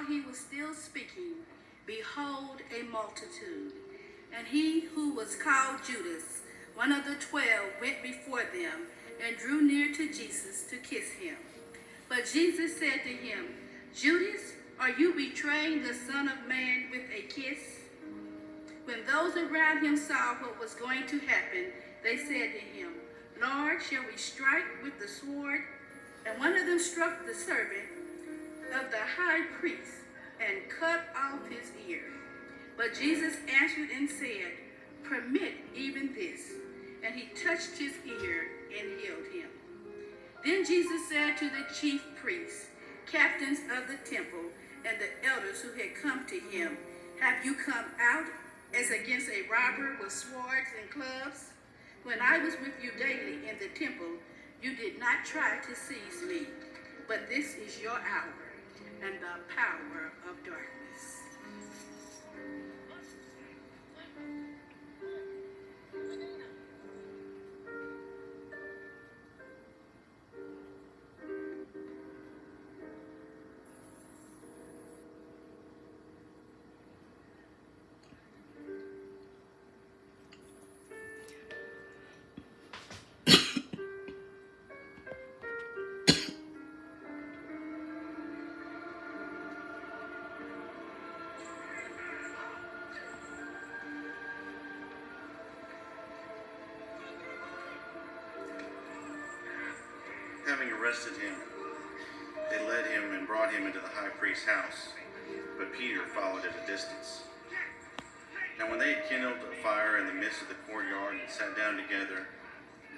while he was still speaking, behold, a multitude. And he who was called Judas, one of the 12, went before them and drew near to Jesus to kiss him. But Jesus said to him, Judas, are you betraying the Son of Man with a kiss? When those around him saw what was going to happen, they said to him, Lord, shall we strike with the sword? And one of them struck the servant of the high priest and cut off his ear. But Jesus answered and said, permit even this. And he touched his ear and healed him. Then Jesus said to the chief priests, captains of the temple, and the elders who had come to him, have you come out as against a robber with swords and clubs? When I was with you daily in the temple, you did not try to seize me, but this is your hour and the power of darkness. Having arrested him, they led him and brought him into the high priest's house, but Peter followed at a distance. Now when they had kindled a fire in the midst of the courtyard and sat down together,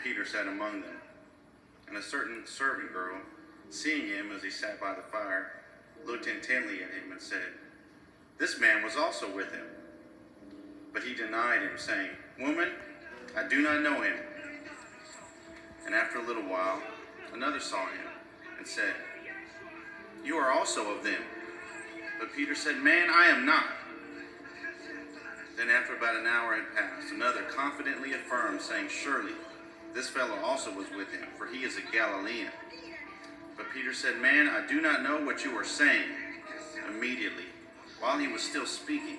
Peter sat among them. And a certain servant girl, seeing him as he sat by the fire, looked intently at him and said, This man was also with him. But he denied him, saying, Woman, I do not know him. And after a little while, another saw him and said, You are also of them. But Peter said, Man, I am not. Then after about an hour had passed, another confidently affirmed, saying, Surely this fellow also was with him, for he is a Galilean. But Peter said, Man, I do not know what you are saying. Immediately, while he was still speaking,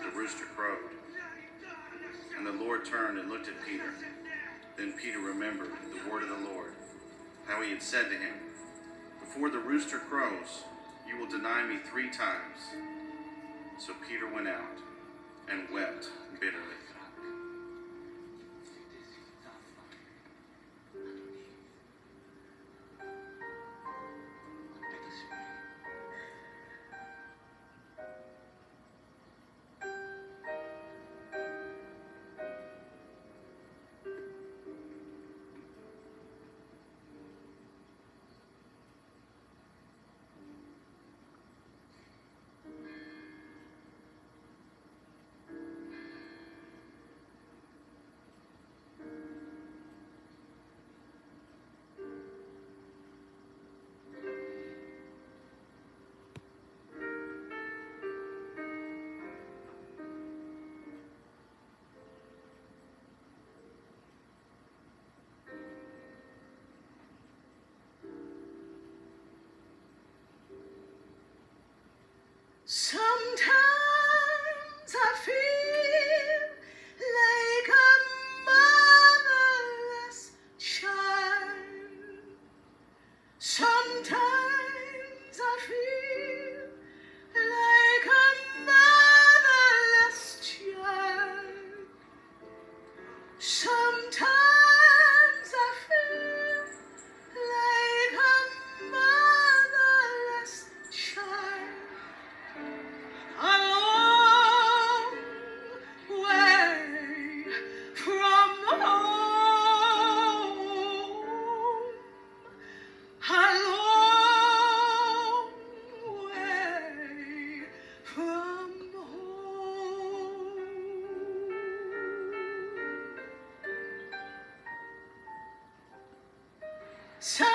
the rooster crowed. And the Lord turned and looked at Peter. Then Peter remembered the word of the Lord, how he had said to him, Before the rooster crows, you will deny me 3 times. So Peter went out and wept bitterly. Sometimes I feel like a motherless child. Sometimes I feel like a motherless child. Sometimes I feel like a motherless child. A long way from home, a long way from home. So